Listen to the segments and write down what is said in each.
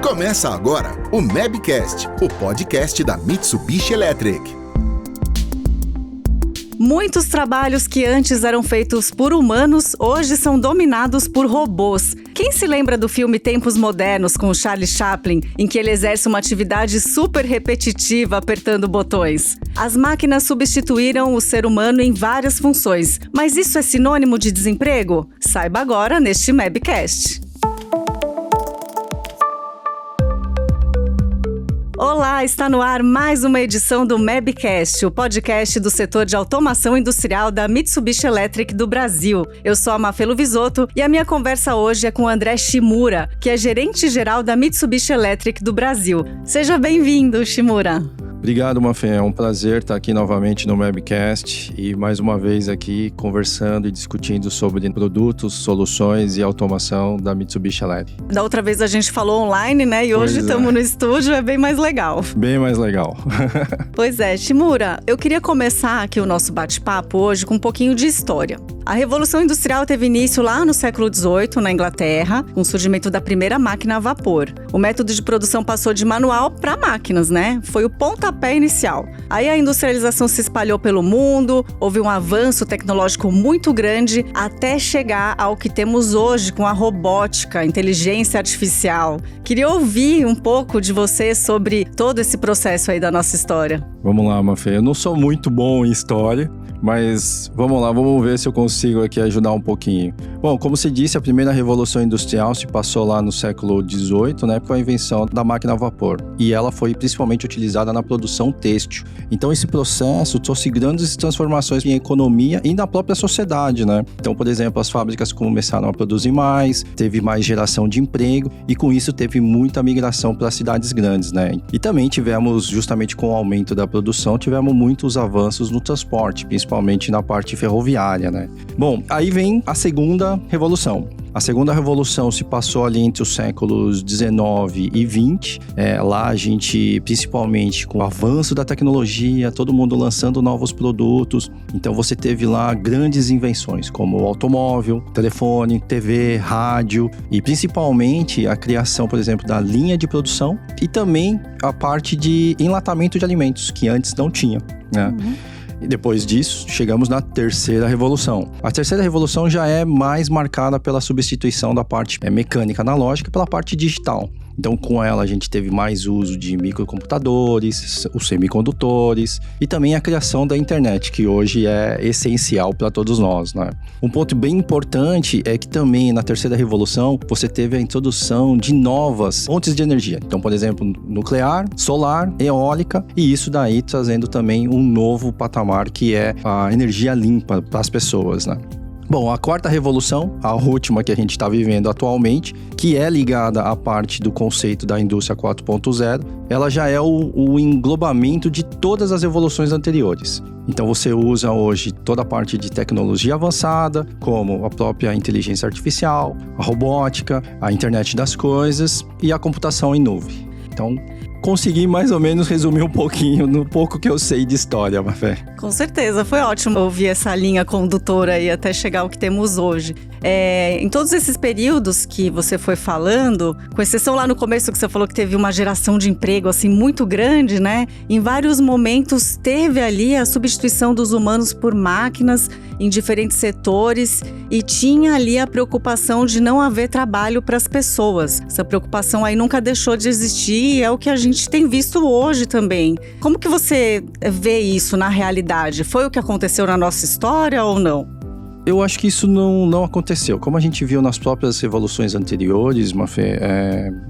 Começa agora o Mabcast, o podcast da Mitsubishi Electric. Muitos trabalhos que antes eram feitos por humanos, hoje são dominados por robôs. Quem se lembra do filme Tempos Modernos, com o Charlie Chaplin, em que ele exerce uma atividade super repetitiva apertando botões? As máquinas substituíram o ser humano em várias funções, mas isso é sinônimo de desemprego? Saiba agora neste Mabcast. Olá, está no ar mais uma edição do Mabcast, o podcast do setor de automação industrial da Mitsubishi Electric do Brasil. Eu sou a Mafê Luvisoto e a minha conversa hoje é com o André Shimura, que é gerente-geral da Mitsubishi Electric do Brasil. Seja bem-vindo, Shimura. Obrigado, Mafê. É um prazer estar aqui novamente no Mabcast e mais uma vez aqui conversando e discutindo sobre produtos, soluções e automação da Mitsubishi Electric. Da outra vez a gente falou online, né? E hoje estamos no estúdio, é bem mais legal. Bem mais legal. Pois é, Shimura, eu queria começar aqui o nosso bate-papo hoje com um pouquinho de história. A Revolução Industrial teve início lá no século XVIII, na Inglaterra, com o surgimento da primeira máquina a vapor. O método de produção passou de manual para máquinas, né? Foi o pontapé inicial. Aí a industrialização se espalhou pelo mundo, houve um avanço tecnológico muito grande, até chegar ao que temos hoje com a robótica, a inteligência artificial. Queria ouvir um pouco de você sobre todo esse processo aí da nossa história. Vamos lá, Mafê. Eu não sou muito bom em história, mas vamos lá, vamos ver se eu consigo aqui ajudar um pouquinho. Bom, como se disse, a primeira revolução industrial se passou lá no século XVIII, né, com a invenção da máquina a vapor. E ela foi principalmente utilizada na produção têxtil. Então esse processo trouxe grandes transformações em economia e na própria sociedade, né? Então, por exemplo, as fábricas começaram a produzir mais, teve mais geração de emprego e com isso teve muita migração para as cidades grandes, né? E também tivemos, justamente com o aumento da produção, tivemos muitos avanços no transporte, principalmente na parte ferroviária, né? Bom, aí vem a segunda revolução. A segunda revolução se passou ali entre os séculos 19 e 20. Lá a gente, principalmente com o avanço da tecnologia, todo mundo lançando novos produtos. Então você teve lá grandes invenções, como o automóvel, telefone, TV, rádio e principalmente a criação, por exemplo, da linha de produção e também a parte de enlatamento de alimentos, que antes não tinha, né? E depois disso, chegamos na terceira revolução. A terceira revolução já é mais marcada pela substituição da parte mecânica analógica pela parte digital. Então, com ela, a gente teve mais uso de microcomputadores, os semicondutores e também a criação da internet, que hoje é essencial para todos nós, né? Um ponto bem importante é que também na terceira revolução, você teve a introdução de novas fontes de energia. Então, por exemplo, nuclear, solar, eólica e isso daí trazendo também um novo patamar que é a energia limpa para as pessoas, né? Bom, a quarta revolução, a última que a gente está vivendo atualmente, que é ligada à parte do conceito da indústria 4.0, ela já é o englobamento de todas as revoluções anteriores. Então você usa hoje toda a parte de tecnologia avançada, como a própria inteligência artificial, a robótica, a internet das coisas e a computação em nuvem. Então, consegui mais ou menos resumir um pouquinho no pouco que eu sei de história, Mafé. Com certeza, foi ótimo ouvir essa linha condutora aí até chegar ao que temos hoje. Em todos esses períodos que você foi falando, com exceção lá no começo que você falou que teve uma geração de emprego assim muito grande, né? Em vários momentos teve ali a substituição dos humanos por máquinas em diferentes setores e tinha ali a preocupação de não haver trabalho para as pessoas. Essa preocupação aí nunca deixou de existir e é o que a gente tem visto hoje também. Como que você vê isso na realidade? Foi o que aconteceu na nossa história ou não? Eu acho que isso não aconteceu. Como a gente viu nas próprias revoluções anteriores, Mafê,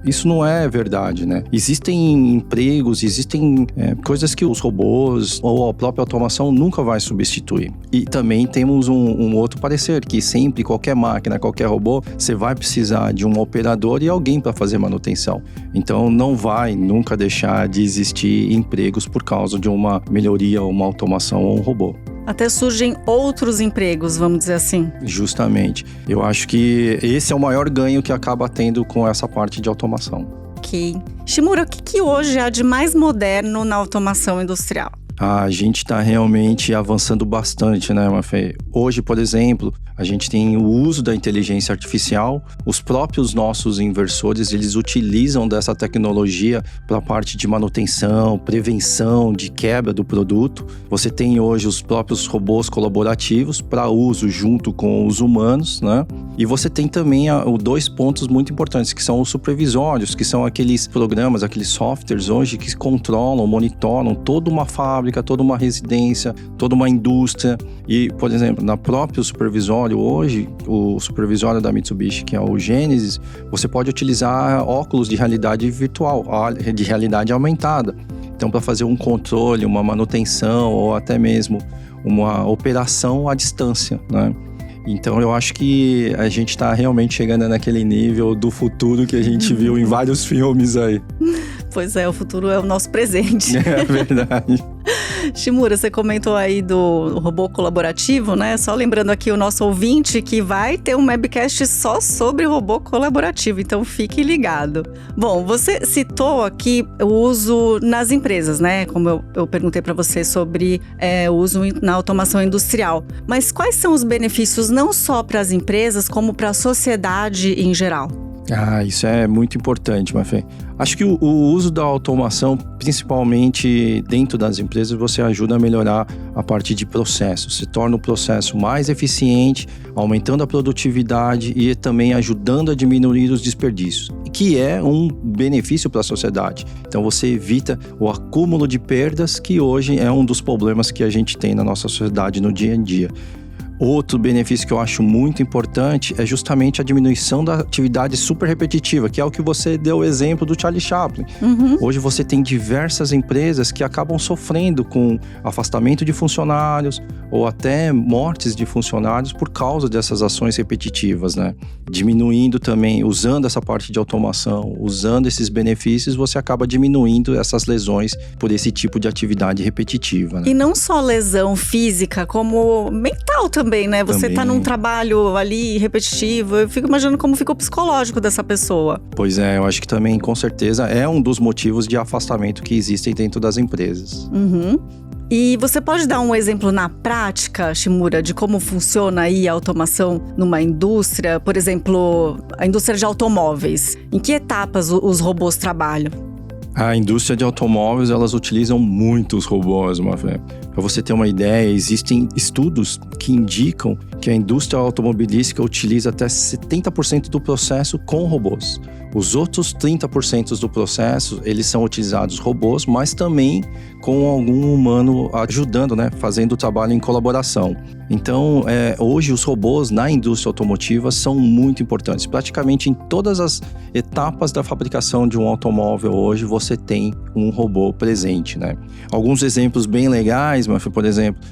isso não é verdade, né? Existem empregos, existem coisas que os robôs ou a própria automação nunca vai substituir. E também temos um outro parecer, que sempre, qualquer máquina, qualquer robô, você vai precisar de um operador e alguém para fazer manutenção. Então não vai nunca deixar de existir empregos por causa de uma melhoria, uma automação ou um robô. Até surgem outros empregos, vamos dizer assim. Justamente. Eu acho que esse é o maior ganho que acaba tendo com essa parte de automação. Ok. Shimura, o que hoje há de mais moderno na automação industrial? A gente está realmente avançando bastante, né, Mafê? Hoje, por exemplo, a gente tem o uso da inteligência artificial. Os próprios nossos inversores, eles utilizam dessa tecnologia para a parte de manutenção, prevenção de quebra do produto. Você tem hoje os próprios robôs colaborativos para uso junto com os humanos, né? E você tem também dois pontos muito importantes, que são os supervisórios, que são aqueles programas, aqueles softwares hoje que controlam, monitoram toda uma fábrica, toda uma residência, toda uma indústria. E, por exemplo, na própria supervisório hoje, o supervisório da Mitsubishi, que é o Genesis, você pode utilizar óculos de realidade virtual, de realidade aumentada. Então, para fazer um controle, uma manutenção ou até mesmo uma operação à distância, né? Então eu acho que a gente está realmente chegando naquele nível do futuro que a gente viu em vários filmes aí. Pois é, o futuro é o nosso presente. É verdade. Shimura, você comentou aí do robô colaborativo, né? Só lembrando aqui o nosso ouvinte que vai ter um webcast só sobre robô colaborativo, então fique ligado. Bom, você citou aqui o uso nas empresas, né? Como eu perguntei para você sobre o uso na automação industrial. Mas quais são os benefícios não só para as empresas, como para a sociedade em geral? Isso é muito importante, Mafê. Acho que o uso da automação, principalmente dentro das empresas, você ajuda a melhorar a parte de processos. Você torna o processo mais eficiente, aumentando a produtividade e também ajudando a diminuir os desperdícios, que é um benefício para a sociedade. Então você evita o acúmulo de perdas, que hoje é um dos problemas que a gente tem na nossa sociedade no dia a dia. Outro benefício que eu acho muito importante é justamente a diminuição da atividade super repetitiva, que é o que você deu o exemplo do Charlie Chaplin. Hoje você tem diversas empresas que acabam sofrendo com afastamento de funcionários ou até mortes de funcionários por causa dessas ações repetitivas, né? Diminuindo também, usando essa parte de automação, usando esses benefícios, você acaba diminuindo essas lesões por esse tipo de atividade repetitiva, né? E não só lesão física, como mental também, né? Você tá num trabalho ali repetitivo, eu fico imaginando como fica o psicológico dessa pessoa. Pois é, eu acho que também, com certeza, é um dos motivos de afastamento que existem dentro das empresas. E você pode dar um exemplo na prática, Shimura, de como funciona aí a automação numa indústria? Por exemplo, a indústria de automóveis. Em que etapas os robôs trabalham? A indústria de automóveis, elas utilizam muitos robôs, Mafê. Para você ter uma ideia, existem estudos que indicam que a indústria automobilística utiliza até 70% do processo com robôs. Os outros 30% do processo, eles são utilizados robôs, mas também com algum humano ajudando, né? Fazendo o trabalho em colaboração. Então, hoje os robôs na indústria automotiva são muito importantes. Praticamente em todas as etapas da fabricação de um automóvel hoje, você tem um robô presente, né? Alguns exemplos bem legais, mas, por exemplo,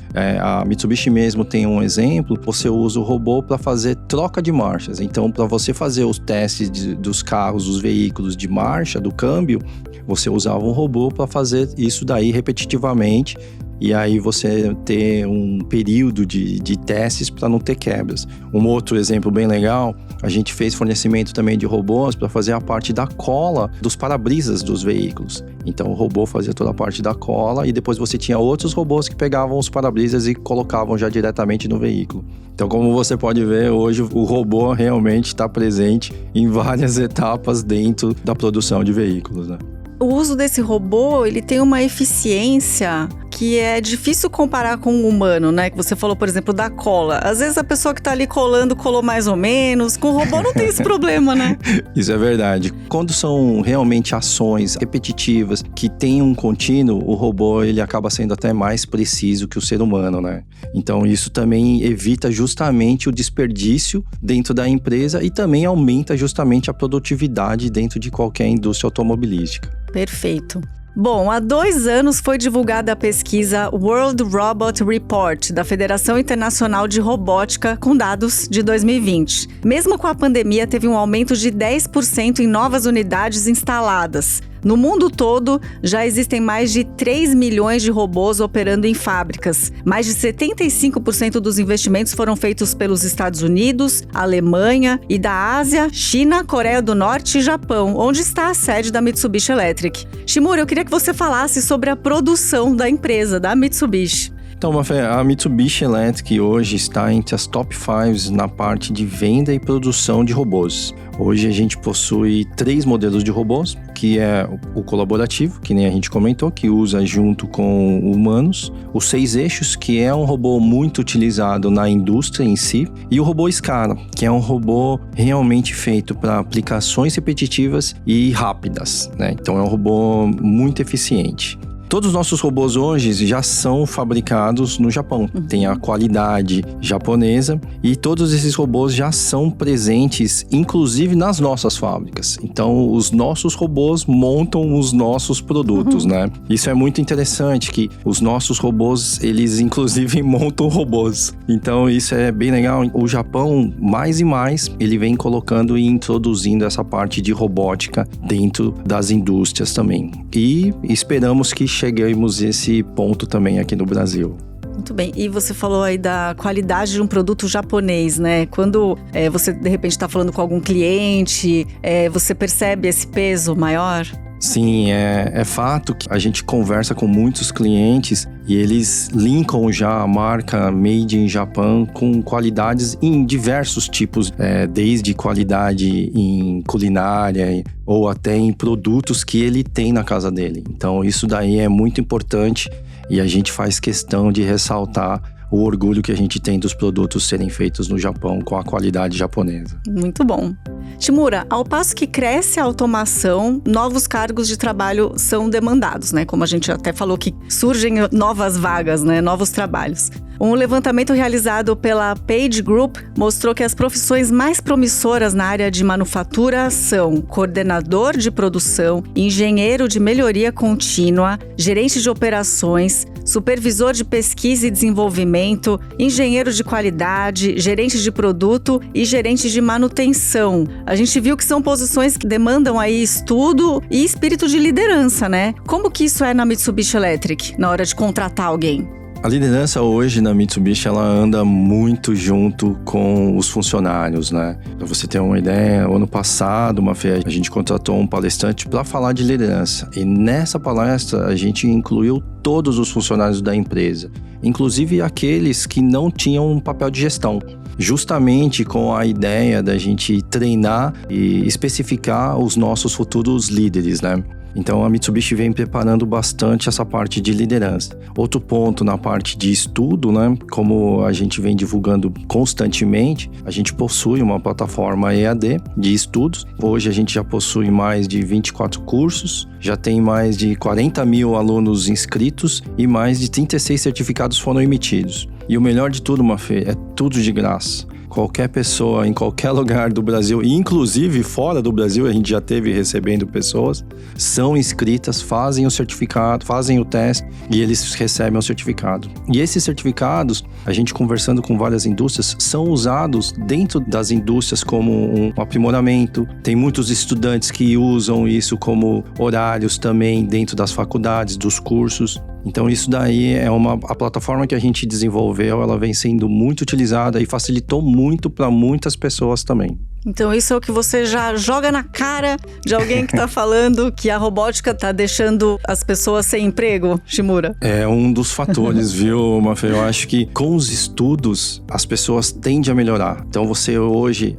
a Mitsubishi mesmo tem um exemplo, você usa o robô para fazer troca de marchas. Então, para você fazer os testes dos carros, dos veículos de marcha, do câmbio, você usava um robô para fazer isso daí repetitivamente. E aí você ter um período de testes para não ter quebras. Um outro exemplo bem legal, a gente fez fornecimento também de robôs para fazer a parte da cola dos para-brisas dos veículos. Então o robô fazia toda a parte da cola e depois você tinha outros robôs que pegavam os para-brisas e colocavam já diretamente no veículo. Então, como você pode ver, hoje o robô realmente está presente em várias etapas dentro da produção de veículos, né? O uso desse robô, ele tem uma eficiência que é difícil comparar com o humano, né? Que você falou, por exemplo, da cola. Às vezes a pessoa que tá ali colando, colou mais ou menos. Com o robô não tem esse problema, né? Isso é verdade. Quando são realmente ações repetitivas, que tem um contínuo, o robô ele acaba sendo até mais preciso que o ser humano, né? Então isso também evita justamente o desperdício dentro da empresa e também aumenta justamente a produtividade dentro de qualquer indústria automobilística. Perfeito. Bom, há 2 anos foi divulgada a pesquisa World Robot Report da Federação Internacional de Robótica com dados de 2020. Mesmo com a pandemia, teve um aumento de 10% em novas unidades instaladas. No mundo todo, já existem mais de 3 milhões de robôs operando em fábricas. Mais de 75% dos investimentos foram feitos pelos Estados Unidos, Alemanha e da Ásia, China, Coreia do Norte e Japão, onde está a sede da Mitsubishi Electric. Shimura, eu queria que você falasse sobre a produção da empresa, da Mitsubishi. Então, Mafê, a Mitsubishi Electric hoje está entre as top 5 na parte de venda e produção de robôs. Hoje a gente possui 3 modelos de robôs, que é o colaborativo, que nem a gente comentou, que usa junto com humanos. O 6 eixos, que é um robô muito utilizado na indústria em si. E o robô Scala, que é um robô realmente feito para aplicações repetitivas e rápidas, né? Então é um robô muito eficiente. Todos os nossos robôs hoje já são fabricados no Japão. Tem a qualidade japonesa e todos esses robôs já são presentes, inclusive nas nossas fábricas. Então, os nossos robôs montam os nossos produtos, né? Isso é muito interessante, que os nossos robôs, eles inclusive montam robôs. Então, isso é bem legal. O Japão, mais e mais, ele vem colocando e introduzindo essa parte de robótica dentro das indústrias também. E esperamos que cheguemos a esse ponto também aqui no Brasil. Muito bem. E você falou aí da qualidade de um produto japonês, né? Quando você, de repente, está falando com algum cliente, você percebe esse peso maior? Sim, é fato que a gente conversa com muitos clientes e eles linkam já a marca Made in Japan com qualidades em diversos tipos, desde qualidade em culinária ou até em produtos que ele tem na casa dele. Então isso daí é muito importante e a gente faz questão de ressaltar o orgulho que a gente tem dos produtos serem feitos no Japão com a qualidade japonesa. Muito bom. Shimura, ao passo que cresce a automação, novos cargos de trabalho são demandados, né? Como a gente até falou que surgem novas vagas, né? Novos trabalhos. Um levantamento realizado pela Page Group mostrou que as profissões mais promissoras na área de manufatura são coordenador de produção, engenheiro de melhoria contínua, gerente de operações, supervisor de pesquisa e desenvolvimento, engenheiro de qualidade, gerente de produto e gerente de manutenção. A gente viu que são posições que demandam aí estudo e espírito de liderança, né? Como que isso é na Mitsubishi Electric, na hora de contratar alguém? A liderança hoje na Mitsubishi, ela anda muito junto com os funcionários, né? Pra você ter uma ideia, ano passado, a gente contratou um palestrante para falar de liderança. E nessa palestra, a gente incluiu todos os funcionários da empresa, inclusive aqueles que não tinham um papel de gestão. Justamente com a ideia da gente treinar e especificar os nossos futuros líderes, né? Então a Mitsubishi vem preparando bastante essa parte de liderança. Outro ponto na parte de estudo, né? Como a gente vem divulgando constantemente, a gente possui uma plataforma EAD de estudos. Hoje a gente já possui mais de 24 cursos, já tem mais de 40 mil alunos inscritos e mais de 36 certificados foram emitidos. E o melhor de tudo, Mafê, é tudo de graça. Qualquer pessoa em qualquer lugar do Brasil, inclusive fora do Brasil, a gente já teve recebendo pessoas, são inscritas, fazem o certificado, fazem o teste e eles recebem o certificado. E esses certificados, a gente conversando com várias indústrias, são usados dentro das indústrias como um aprimoramento. Tem muitos estudantes que usam isso como horários também dentro das faculdades, dos cursos. Então isso daí é a plataforma que a gente desenvolveu, ela vem sendo muito utilizada e facilitou muito para muitas pessoas também. Então isso é o que você já joga na cara de alguém que está falando que a robótica está deixando as pessoas sem emprego, Shimura? É um dos fatores, viu, Mafê? Eu acho que com os estudos as pessoas tendem a melhorar. Então você hoje,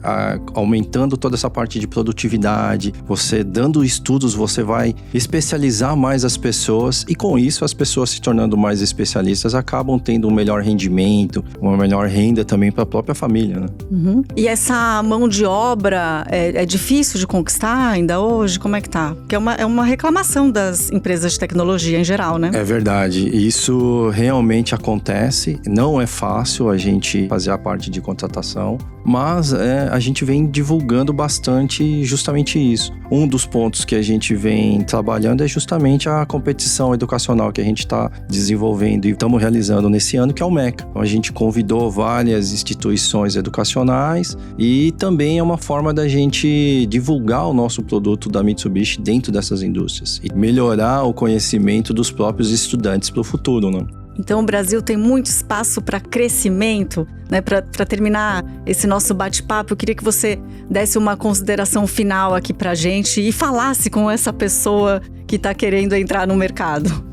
aumentando toda essa parte de produtividade, você dando estudos, você vai especializar mais as pessoas e com isso as pessoas se tornando mais especialistas acabam tendo um melhor rendimento, uma melhor renda também para a própria família, né? Uhum. E essa mão de obra é difícil de conquistar ainda hoje? Como é que tá? Porque é uma reclamação das empresas de tecnologia em geral, né? É verdade. Isso realmente acontece. Não é fácil a gente fazer a parte de contratação, mas a gente vem divulgando bastante justamente isso. um dos pontos que a gente vem trabalhando é justamente a competição educacional que a gente está desenvolvendo e estamos realizando nesse ano, que é o MECA. Então, a gente convidou várias instituições educacionais e também é uma forma da gente divulgar o nosso produto da Mitsubishi dentro dessas indústrias e melhorar o conhecimento dos próprios estudantes para o futuro, né? Então o Brasil tem muito espaço para crescimento, né? Para terminar esse nosso bate-papo, eu queria que você desse uma consideração final aqui para a gente e falasse com essa pessoa que está querendo entrar no mercado.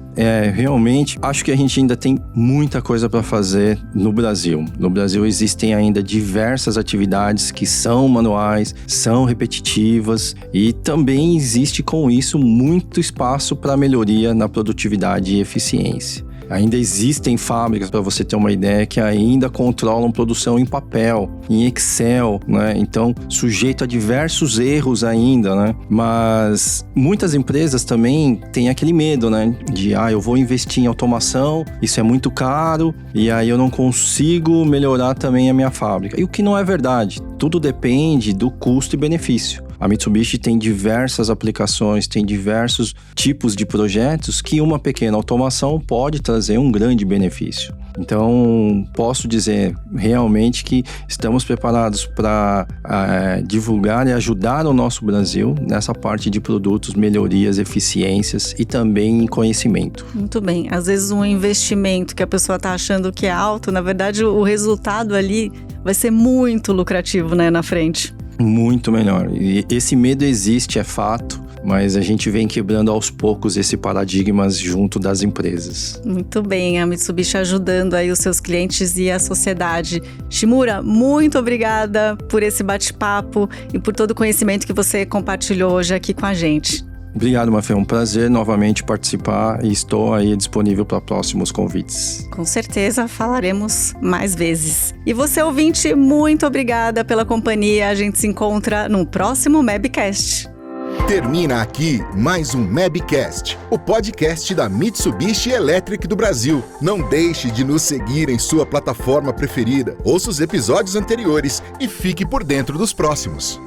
Realmente, acho que a gente ainda tem muita coisa para fazer no Brasil. No Brasil existem ainda diversas atividades que são manuais, são repetitivas e também existe com isso muito espaço para melhoria na produtividade e eficiência. Ainda existem fábricas, para você ter uma ideia, que ainda controlam produção em papel, em Excel, né? Então, sujeito a diversos erros ainda, né? Mas muitas empresas também têm aquele medo, né? De, eu vou investir em automação, isso é muito caro, e aí eu não consigo melhorar também a minha fábrica. E o que não é verdade. Tudo depende do custo e benefício. A Mitsubishi tem diversas aplicações, tem diversos tipos de projetos que uma pequena automação pode trazer um grande benefício. Então, posso dizer realmente que estamos preparados para divulgar e ajudar o nosso Brasil nessa parte de produtos, melhorias, eficiências e também em conhecimento. Muito bem. Às vezes um investimento que a pessoa está achando que é alto, na verdade o resultado ali vai ser muito lucrativo, né, na frente. Muito melhor. E esse medo existe, é fato, mas a gente vem quebrando aos poucos esse paradigma junto das empresas. Muito bem, a Mitsubishi ajudando aí os seus clientes e a sociedade. Shimura, muito obrigada por esse bate-papo e por todo o conhecimento que você compartilhou hoje aqui com a gente. Obrigado, Mafê. É um prazer novamente participar e estou aí disponível para próximos convites. Com certeza falaremos mais vezes. E você, ouvinte, muito obrigada pela companhia. A gente se encontra no próximo Mabcast. Termina aqui mais um Mabcast, o podcast da Mitsubishi Electric do Brasil. Não deixe de nos seguir em sua plataforma preferida. Ouça os episódios anteriores e fique por dentro dos próximos.